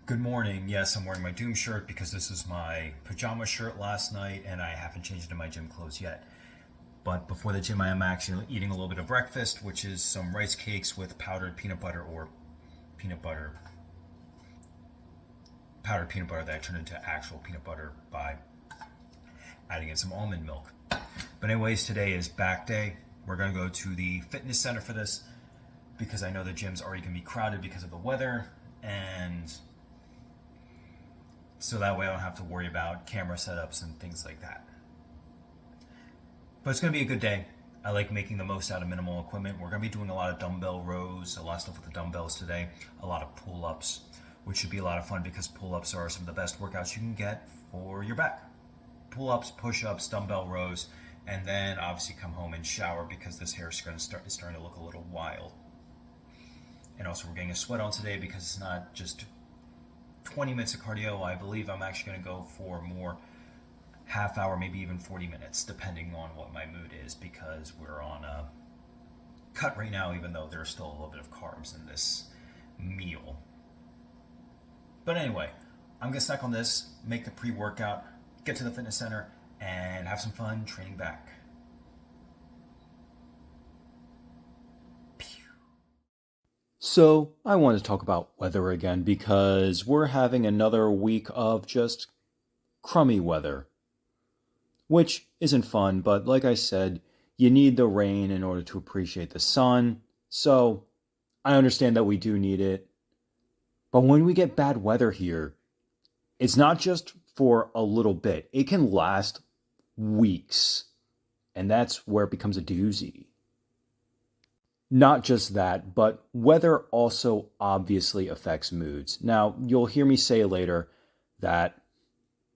Good morning. Yes, I'm wearing my Doom shirt because this is my pajama shirt last night and I haven't changed into my gym clothes yet. But before the gym, I am actually eating a little bit of breakfast, which is some rice cakes with peanut butter, powdered peanut butter that I turned into actual peanut butter by adding in some almond milk. But, anyways, today is back day. We're going to go to the fitness center for this because I know the gym's already going to be crowded because of the weather, and so that way I don't have to worry about camera setups and things like that. But it's going to be a good day. I like making the most out of minimal equipment. We're going to be doing a lot of dumbbell rows, a lot of stuff with the dumbbells today, a lot of pull-ups, which should be a lot of fun because pull-ups are some of the best workouts you can get for your back. Pull-ups, push-ups, dumbbell rows, and then obviously come home and shower because this hair is starting to look a little wild. And also we're getting a sweat on today because it's not just 20 minutes of cardio. I believe I'm actually going to go for more half hour, maybe even 40 minutes, depending on what my mood is, because we're on a cut right now, even though there's still a little bit of carbs in this meal. But anyway, I'm going to snack on this, make the pre-workout, get to the fitness center, and have some fun training back. So, I want to talk about weather again because we're having another week of just crummy weather, which isn't fun, but like I said, you need the rain in order to appreciate the sun. So, I understand that we do need it. But when we get bad weather here, it's not just for a little bit, it can last weeks. And that's where it becomes a doozy. Not just that, but weather also obviously affects moods. Now, you'll hear me say later that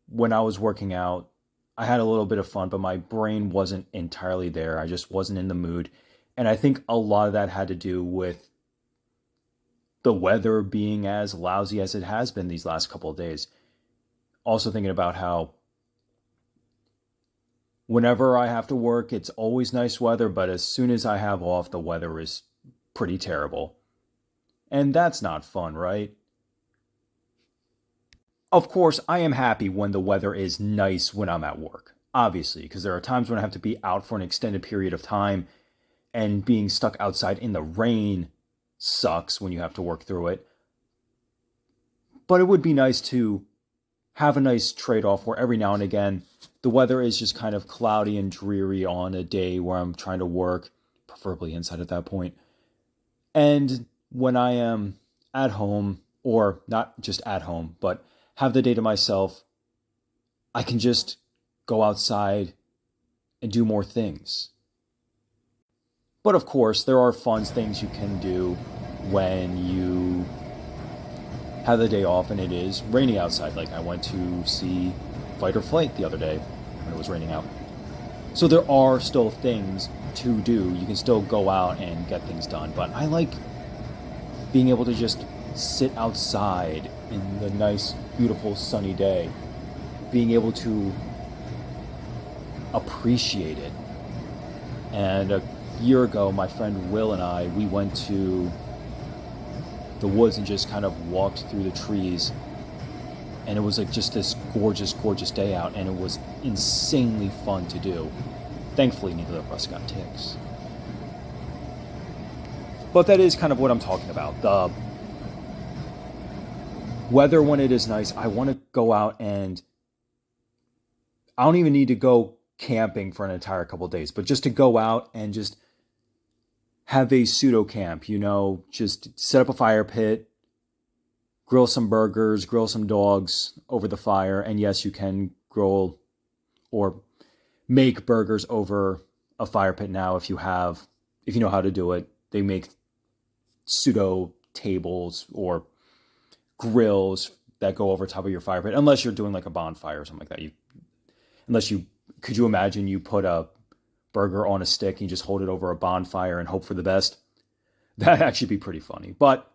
when I was working out, I had a little bit of fun, but my brain wasn't entirely there. I just wasn't in the mood. And I think a lot of that had to do with the weather being as lousy as it has been these last couple of days. Also thinking about how whenever I have to work, it's always nice weather, but as soon as I have off, the weather is pretty terrible. And that's not fun, right? Of course, I am happy when the weather is nice when I'm at work, obviously, because there are times when I have to be out for an extended period of time, and being stuck outside in the rain sucks when you have to work through it. But it would be nice to have a nice trade off where every now and again the weather is just kind of cloudy and dreary on a day where I'm trying to work, preferably inside at that point. And when I am at home, or not just at home, but have the day to myself, I can just go outside and do more things. But of course, there are fun things you can do when you have the day off and it is raining outside. Like I went to see Fight or Flight the other day when it was raining out. So there are still things to do. You can still go out and get things done. But I like being able to just sit outside in the nice, beautiful, sunny day. Being able to appreciate it. And a year ago, my friend Will and I, we went to the woods and just kind of walked through the trees, and it was like just this gorgeous day out, and it was insanely fun to do. Thankfully neither of us got ticks, but that is kind of what I'm talking about. The weather when it is nice, I want to go out, and I don't even need to go camping for an entire couple of days, but just to go out and just have a pseudo camp, just set up a fire pit, grill some burgers, grill some dogs over the fire. And yes, you can grill or make burgers over a fire pit now if you know how to do it. They make pseudo tables or grills that go over top of your fire pit, unless you're doing like a bonfire or something like that. Could you imagine you put a burger on a stick and you just hold it over a bonfire and hope for the best? That'd actually be pretty funny. But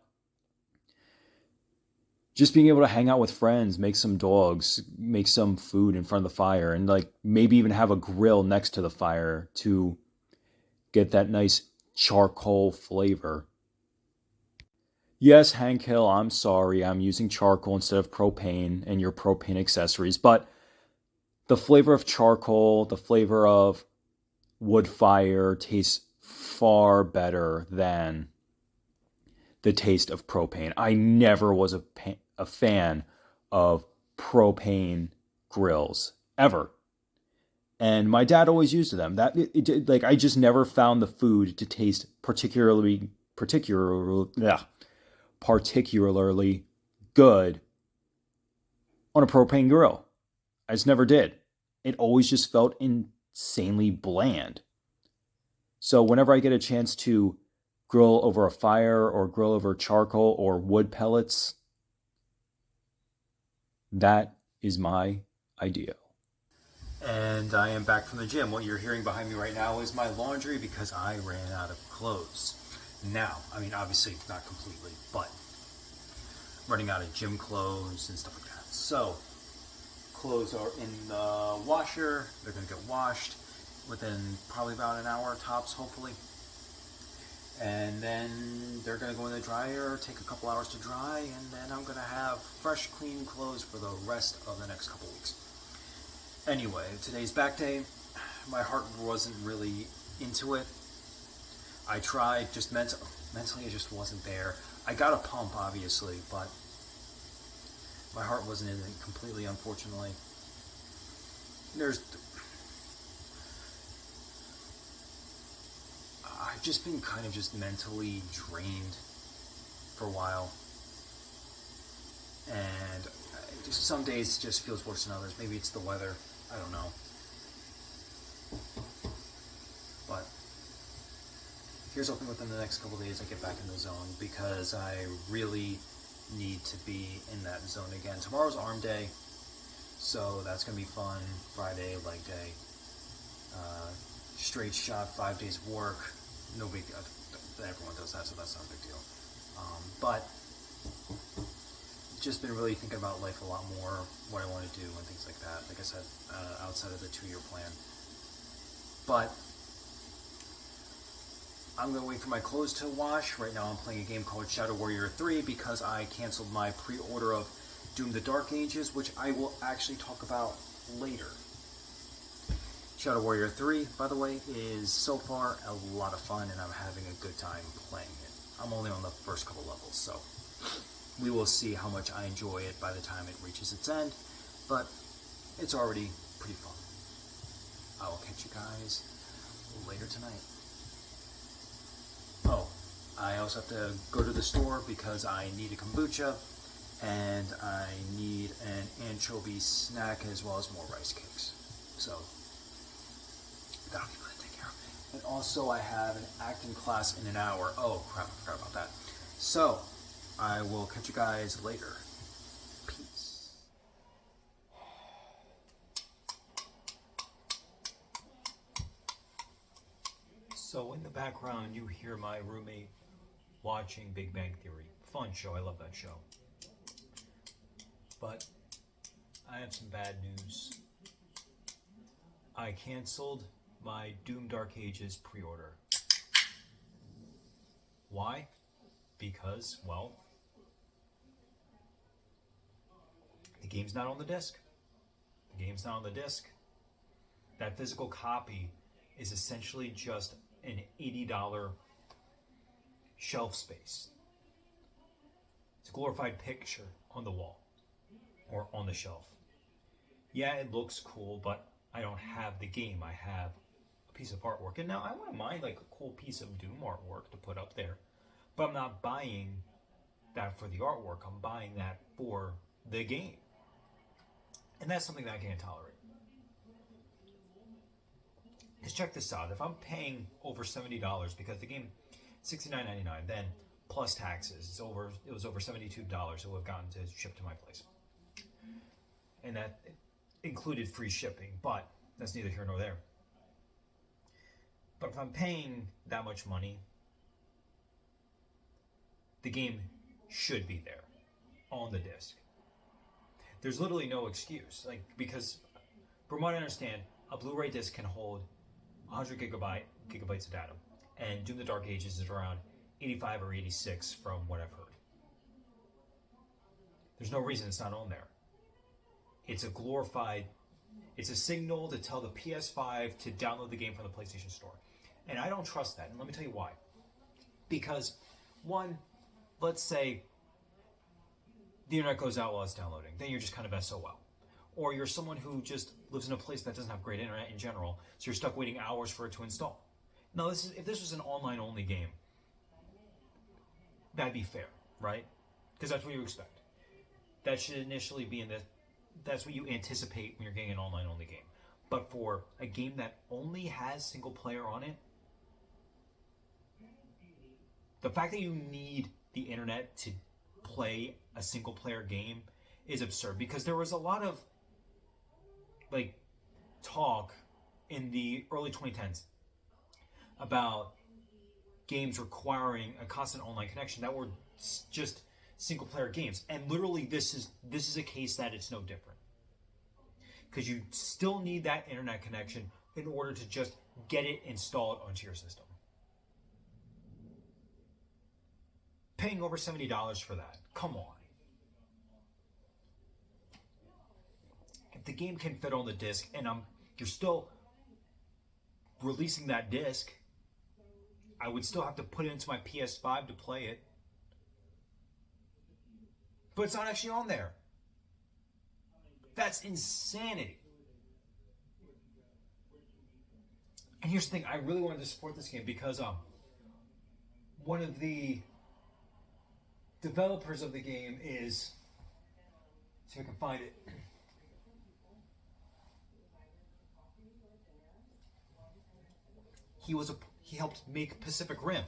just being able to hang out with friends, make some dogs, make some food in front of the fire, and like maybe even have a grill next to the fire to get that nice charcoal flavor. Yes, Hank Hill, I'm sorry. I'm using charcoal instead of propane and your propane accessories, but the flavor of charcoal, the flavor of wood fire tastes far better than the taste of propane. I never was a fan of propane grills ever. And my dad always used them. Like I just never found the food to taste particularly good on a propane grill. I just never did. It always just felt insanely bland. So whenever I get a chance to grill over a fire or grill over charcoal or wood pellets, that is my idea. And I am back from the gym. What you're hearing behind me right now is my laundry because I ran out of clothes. Now, I mean, obviously not completely, but running out of gym clothes and stuff like that. So, clothes are in the washer. They're going to get washed within probably about an hour tops, hopefully. And then they're going to go in the dryer, take a couple hours to dry, and then I'm going to have fresh, clean clothes for the rest of the next couple weeks. Anyway, today's back day. My heart wasn't really into it. I tried, just mentally it just wasn't there. I got a pump, obviously, but my heart wasn't in it completely, unfortunately. I've just been kind of just mentally drained for a while. And just some days it just feels worse than others. Maybe it's the weather. I don't know. But here's hoping within the next couple of days I get back in the zone because I really need to be in that zone again. Tomorrow's arm day, so that's going to be fun. Friday, leg day. Straight shot, 5 days of work. No big deal. Everyone does that, so that's not a big deal. But just been really thinking about life a lot more, what I want to do and things like that. Like I said, outside of the 2-year plan. But I'm going to wait for my clothes to wash. Right now I'm playing a game called Shadow Warrior 3 because I canceled my pre-order of Doom the Dark Ages, which I will actually talk about later. Shadow Warrior 3, by the way, is so far a lot of fun and I'm having a good time playing it. I'm only on the first couple levels, so we will see how much I enjoy it by the time it reaches its end, but it's already pretty fun. I will catch you guys later tonight. Oh, I also have to go to the store because I need a kombucha and I need an anchovy snack as well as more rice cakes. So that'll be fun to take care of. And also I have an acting class in an hour. Oh crap, I forgot about that. So I will catch you guys later. Peace. So in the background you hear my roommate watching Big Bang Theory. Fun show, I love that show. But I have some bad news. I canceled my Doom Dark Ages pre-order. Why? Because, well, the game's not on the disc. The game's not on the disc. That physical copy is essentially just an $80 shelf space. It's a glorified picture on the wall or on the shelf. Yeah, it looks cool, but I don't have the game. I have a piece of artwork. And now I wouldn't mind like a cool piece of Doom artwork to put up there. But I'm not buying that for the artwork. I'm buying that for the game. And that's something that I can't tolerate. Because check this out. If I'm paying over $70 because the game $69.99, then plus taxes, it was over $72 it would have gotten to ship to my place. And that included free shipping, but that's neither here nor there. But if I'm paying that much money, the game should be there on the disc. There's literally no excuse, like, because from what I understand, a Blu-ray disc can hold 100 gigabytes of data, and Doom the Dark Ages is around 85 or 86 from what I've heard. There's no reason it's not on there. It's a glorified, it's a signal to tell the PS5 to download the game from the PlayStation Store. And I don't trust that. And let me tell you why. Because, one, let's say the internet goes out while it's downloading. Then you're just kind of SOL. Or you're someone who just lives in a place that doesn't have great internet in general, so you're stuck waiting hours for it to install. Now, if this was an online-only game, that'd be fair, right? Because that's what you expect. That should initially be that's what you anticipate when you're getting an online-only game. But for a game that only has single player on it, the fact that you need the internet to play a single player game is absurd, because there was a lot of talk in the early 2010s about games requiring a constant online connection that were just single player games, and literally this is a case that it's no different, because you still need that internet connection in order to just get it installed onto your system. Paying over $70 for that, come on. If the game can fit on the disc and you're still releasing that disc, I would still have to put it into my PS5 to play it. But it's not actually on there. That's insanity. And here's the thing, I really wanted to support this game because one of the developers of the game is, see if I can find it. He helped make Pacific Rim,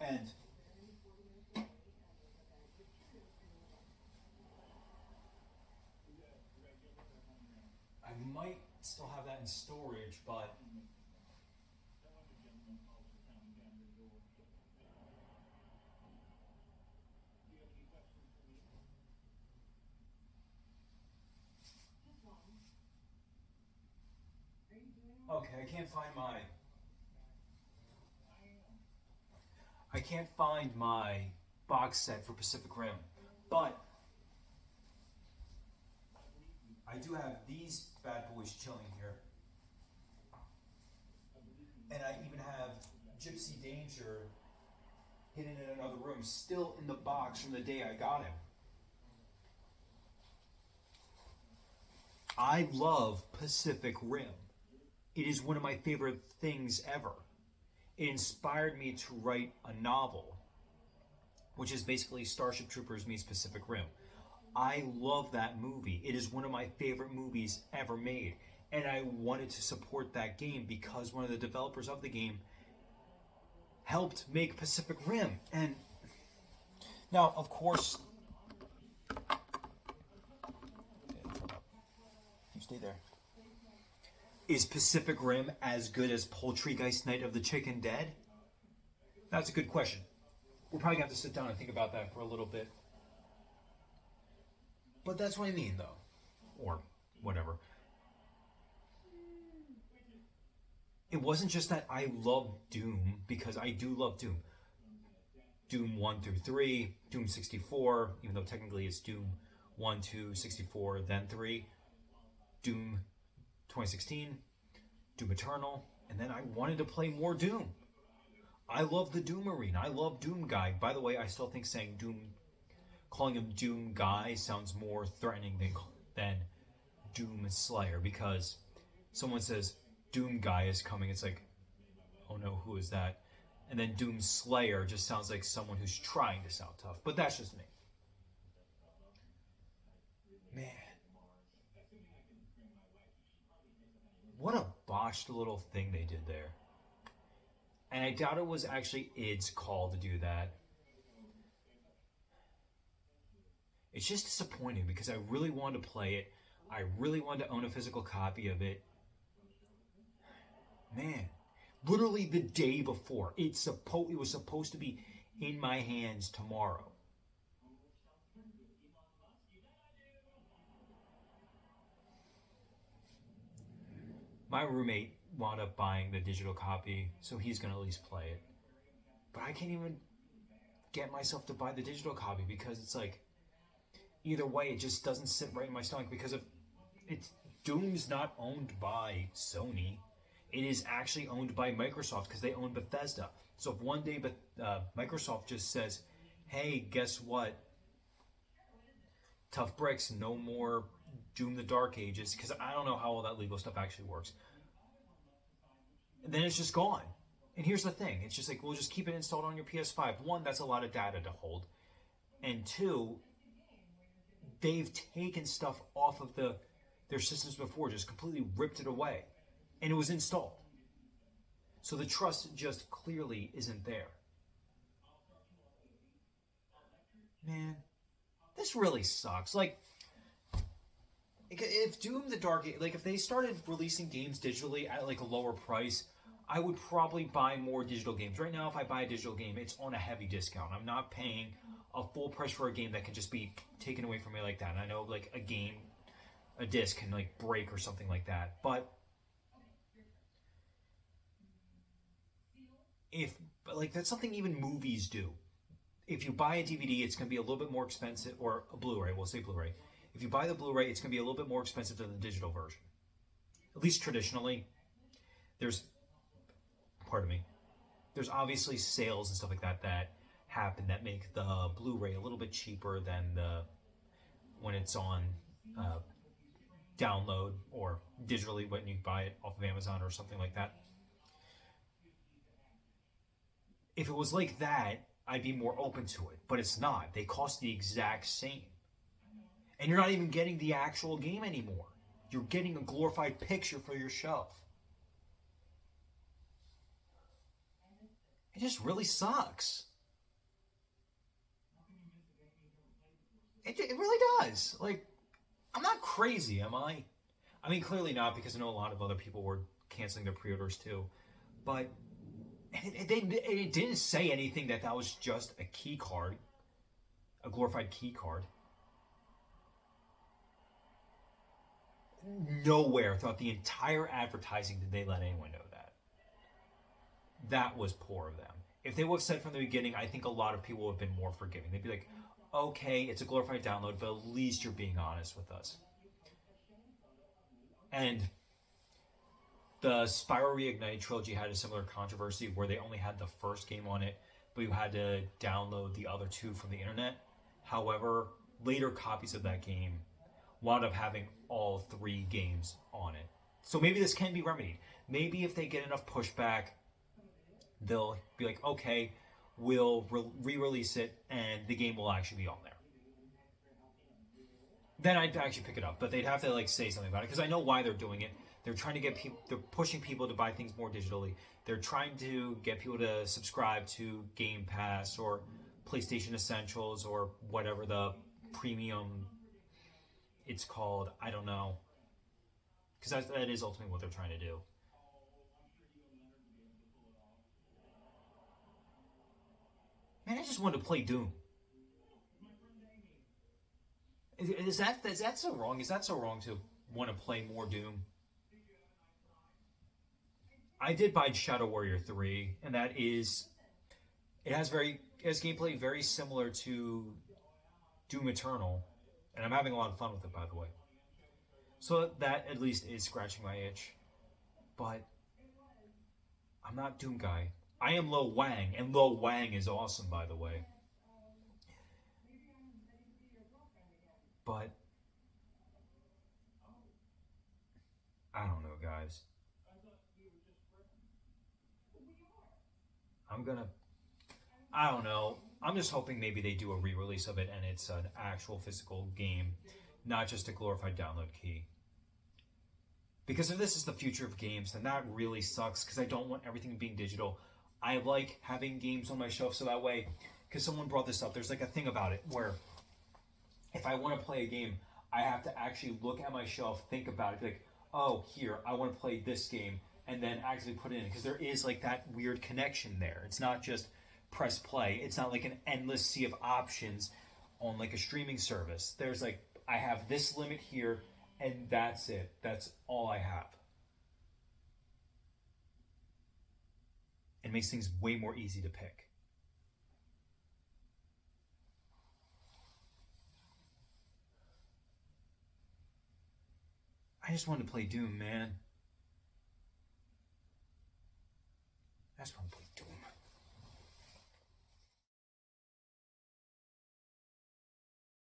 and I might still have that in storage, but okay, I can't find my box set for Pacific Rim, but I do have these bad boys chilling here. And I even have Gypsy Danger hidden in another room, still in the box from the day I got him. I love Pacific Rim. It is one of my favorite things ever. It inspired me to write a novel, which is basically Starship Troopers meets Pacific Rim. I love that movie. It is one of my favorite movies ever made. And I wanted to support that game because one of the developers of the game helped make Pacific Rim. And now, of course, you stay there. Is Pacific Rim as good as Poultrygeist Night of the Chicken Dead? That's a good question. We're probably going to have to sit down and think about that for a little bit. But that's what I mean, though. Or whatever. It wasn't just that I love Doom, because I do love Doom. Doom 1 through 3, Doom 64, even though technically it's Doom 1, 2, 64, then 3, Doom 2016, Doom Eternal, and then I wanted to play more Doom. I love the Doom Arena. I love Doom Guy. By the way, I still think calling him Doom Guy sounds more threatening than Doom Slayer, because someone says Doom Guy is coming, it's like, oh no, who is that? And then Doom Slayer just sounds like someone who's trying to sound tough. But that's just me. Man. What a botched little thing they did there. And I doubt it was actually id's call to do that. It's just disappointing because I really wanted to play it. I really wanted to own a physical copy of it. Man, literally the day before. It was supposed to be in my hands tomorrow. My roommate wound up buying the digital copy, so he's going to at least play it. But I can't even get myself to buy the digital copy because it's like, either way, it just doesn't sit right in my stomach because of it's Doom's not owned by Sony. It is actually owned by Microsoft because they own Bethesda. So if one day Microsoft just says, "Hey, guess what? Tough bricks, no more Doom the Dark Ages," because I don't know how all that legal stuff actually works. And then it's just gone. And here's the thing: it's just like we'll just keep it installed on your PS5. One, that's a lot of data to hold, and two, they've taken stuff off of their systems before, just completely ripped it away, and it was installed. So the trust just clearly isn't there. Man, this really sucks. Like, if Doom the Dark, like if they started releasing games digitally at like a lower price, I would probably buy more digital games. Right now, if I buy a digital game, it's on a heavy discount. I'm not paying a full price for a game that can just be taken away from me like that. And I know like a disc can like break or something like that. But if like that's something even movies do. If you buy a DVD, it's going to be a little bit more expensive, or a Blu-ray, we'll say Blu-ray. If you buy the Blu-ray, it's going to be a little bit more expensive than the digital version. At least traditionally. Pardon me, there's obviously sales and stuff like that happen that make the Blu-ray a little bit cheaper than when it's on uh, download or digitally when you buy it off of Amazon or something like that. If it was like that, I'd be more open to it, but it's not. They cost the exact same. And you're not even getting the actual game anymore. You're getting a glorified picture for your shelf. It just really sucks. It really does. Like, I'm not crazy, am I? I mean, clearly not, because I know a lot of other people were canceling their pre-orders too. But it didn't say anything that was just a key card, a glorified key card. Nowhere throughout the entire advertising did they let anyone know that. That was poor of them. If they would have said from the beginning, I think a lot of people would have been more forgiving. They'd be like, okay, it's a glorified download, but at least you're being honest with us. And the Spyro Reignited trilogy had a similar controversy where they only had the first game on it, but you had to download the other two from the internet. However, later copies of that game wound up having all three games on it. So maybe this can be remedied. Maybe if they get enough pushback, they'll be like, okay, we'll re-release it and the game will actually be on there. Then I'd actually pick it up, but they'd have to like say something about it, because I know why they're doing it. They're trying to get people, they're pushing people to buy things more digitally. They're trying to get people to subscribe to Game Pass or PlayStation Essentials or whatever the premium it's called. I don't know, because that is ultimately what they're trying to do. Man, I just wanted to play Doom. Is that so wrong? Is that so wrong to want to play more Doom? I did buy Shadow Warrior 3, and it has gameplay very similar to Doom Eternal, and I'm having a lot of fun with it, by the way. So that at least is scratching my itch. But I'm not Doom guy. I am Lo Wang, and Lo Wang is awesome, by the way. But I don't know, guys. I'm gonna. I don't know. I'm just hoping maybe they do a re-release of it and it's an actual physical game, not just a glorified download key. Because if this is the future of games, then that really sucks, because I don't want everything being digital. I like having games on my shelf so that way, because someone brought this up, there's like a thing about it where if I want to play a game, I have to actually look at my shelf, think about it, be like, oh, here, I want to play this game, and then actually put it in, because there is like that weird connection there. It's not just press play. It's not like an endless sea of options on like a streaming service. There's like, I have this limit here, and that's it. That's all I have. It makes things way more easy to pick. I just wanted to play Doom, man. I just want to play Doom.